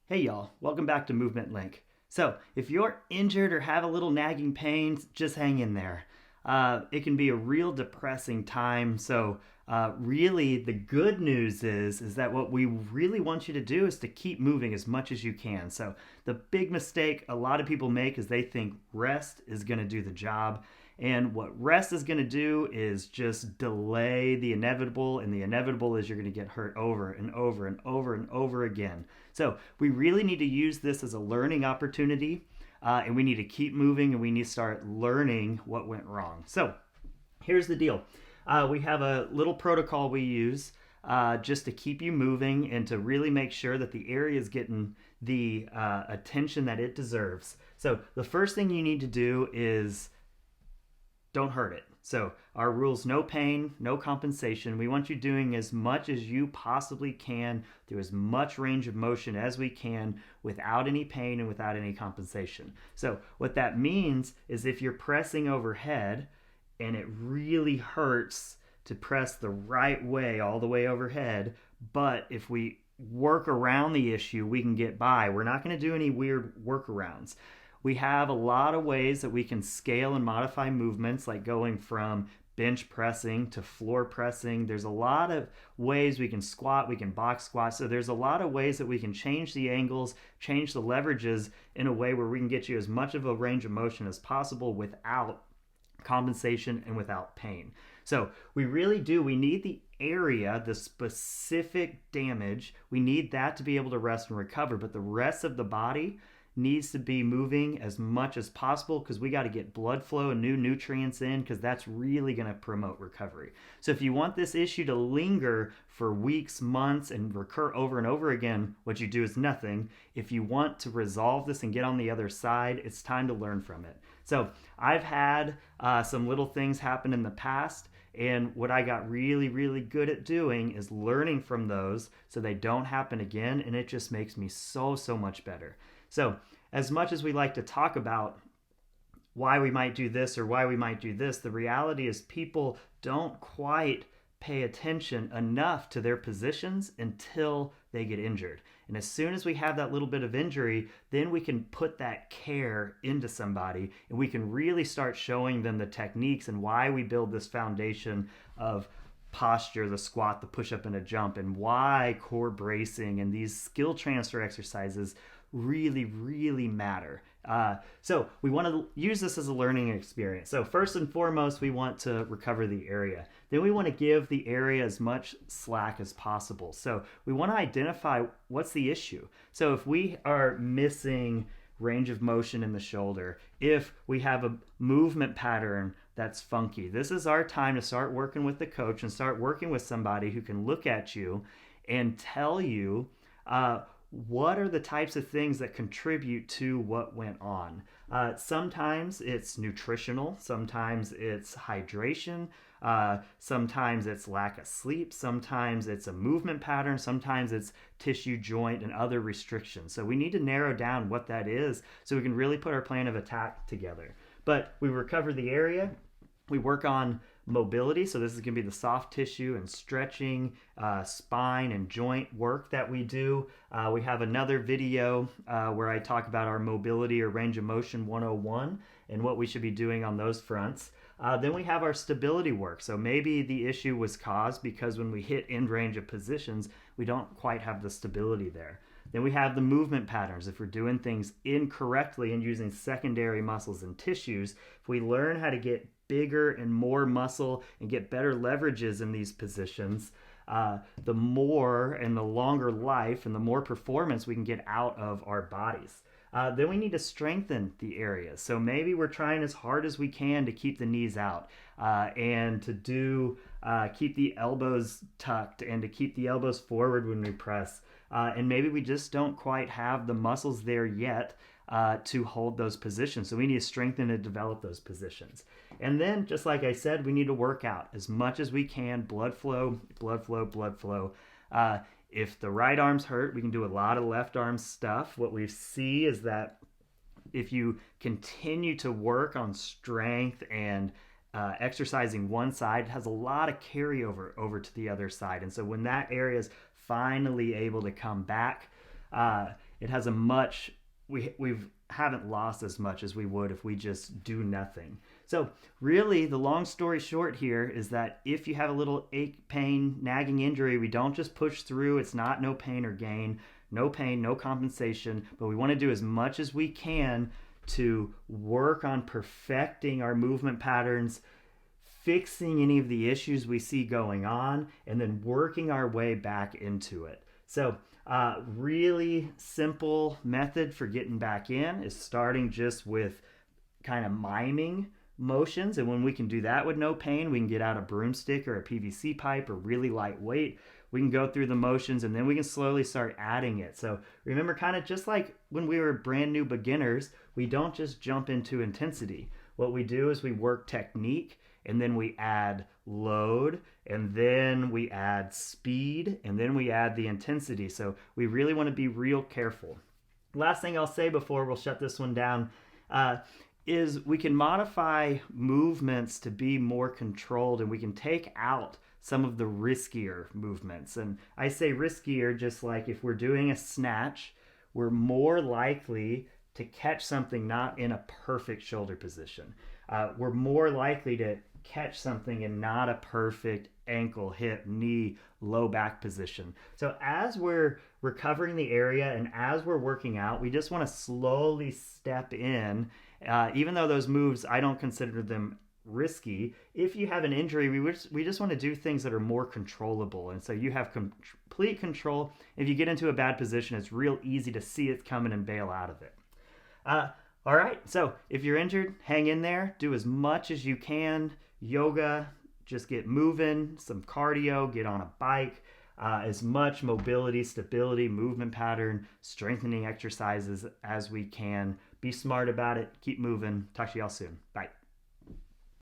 Hey y'all, welcome back to MovementLink. So, if you're injured or have a little nagging pain, just hang in there. It can be a real depressing time. So, really, the good news is that what we really want you to do is to keep moving as much as you can. So, the big mistake a lot of people make is they think rest is going to do the job. And what rest is going to do is just delay the inevitable, and the inevitable is you're going to get hurt over and over and over and over again. So we really need to use this as a learning opportunity, and we need to keep moving, and we need to start learning what went wrong. So here's the deal. We have a little protocol we use just to keep you moving and to really make sure that the area is getting the attention that it deserves. So the first thing you need to do is don't hurt it. So our rules: no pain, no compensation. We want you doing as much as you possibly can through as much range of motion as we can without any pain and without any compensation. So what that means is if you're pressing overhead and it really hurts to press the right way all the way overhead, but if we work around the issue, we can get by. We're not going to do any weird workarounds. We have a lot of ways that we can scale and modify movements, like going from bench pressing to floor pressing. There's a lot of ways we can squat, we can box squat. So there's a lot of ways that we can change the angles, change the leverages in a way where we can get you as much of a range of motion as possible without compensation and without pain. So we really do, we need the area, the specific damage, we need that to be able to rest and recover, but the rest of the body needs to be moving as much as possible because we got to get blood flow and new nutrients in, because that's really going to promote recovery. So if you want this issue to linger for weeks, months, and recur over and over again, what you do is nothing. If you want to resolve this and get on the other side, it's time to learn from it. So I've had some little things happen in the past, and what I got really, really good at doing is learning from those so they don't happen again, and it just makes me so much better. So, as much as we like to talk about why we might do this or why we might do this, the reality is people don't quite pay attention enough to their positions until they get injured. And as soon as we have that little bit of injury, then we can put that care into somebody, and we can really start showing them the techniques and why we build this foundation of posture, the squat, the push-up, and a jump, and why core bracing and these skill transfer exercises really matter. So we want to use this as a learning experience. So first and foremost, we want to recover the area. Then we want to give the area as much slack as possible. So we want to identify what's the issue. So if we are missing range of motion in the shoulder, if we have a movement pattern that's funky, this is our time to start working with the coach and start working with somebody who can look at you and tell you what are the types of things that contribute to what went on. Sometimes it's nutritional, sometimes it's hydration, sometimes it's lack of sleep, sometimes it's a movement pattern, sometimes it's tissue, joint, and other restrictions. So we need to narrow down what that is so we can really put our plan of attack together. But we recover the area, we work on mobility. So this is going to be the soft tissue and stretching, spine and joint work that we do. We have another video where I talk about our mobility or range of motion 101 and what we should be doing on those fronts. Then we have our stability work. So maybe the issue was caused because when we hit end range of positions, we don't quite have the stability there. Then we have the movement patterns. If we're doing things incorrectly and using secondary muscles and tissues, if we learn how to get bigger and more muscle and get better leverages in these positions, the more and the longer life and the more performance we can get out of our bodies. Then we need to strengthen the areas. So maybe we're trying as hard as we can to keep the knees out and to keep the elbows tucked and to keep the elbows forward when we press. And maybe we just don't quite have the muscles there yet to hold those positions. So we need to strengthen and develop those positions. And then, just like I said, we need to work out as much as we can. Blood flow, blood flow, blood flow. If the right arm's hurt, we can do a lot of left arm stuff. What we see is that if you continue to work on strength and exercising one side, it has a lot of carryover over to the other side. And so when that area is finally able to come back, it has a much, we've haven't lost as much as we would if we just do nothing. So really the long story short here is that if you have a little ache, pain, nagging injury, we don't just push through. It's not no pain or gain, no pain, no compensation, but we want to do as much as we can to work on perfecting our movement patterns, fixing any of the issues we see going on, and then working our way back into it. So really simple method for getting back in is starting just with kind of miming motions. And when we can do that with no pain, we can get out a broomstick or a PVC pipe or really lightweight. We can go through the motions and then we can slowly start adding it. So remember, kind of just like when we were brand new beginners, we don't just jump into intensity. What we do is we work technique, and then we add load, and then we add speed, and then we add the intensity. So we really want to be real careful. Last thing I'll say before we'll shut this one down is we can modify movements to be more controlled, and we can take out some of the riskier movements. And I say riskier just like if we're doing a snatch, we're more likely to catch something not in a perfect shoulder position. We're more likely to catch something in not a perfect ankle, hip, knee, low back position. So as we're recovering the area and as we're working out, we just want to slowly step in. Even though those moves, I don't consider them risky. If you have an injury, we just want to do things that are more controllable. And so you have complete control. If you get into a bad position, it's real easy to see it coming and bail out of it. All right, so if you're injured, hang in there. Do as much as you can. Yoga, just get moving, some cardio, get on a bike, as much mobility, stability, movement pattern, strengthening exercises as we can. Be smart about it. Keep moving. Talk to y'all soon. Bye.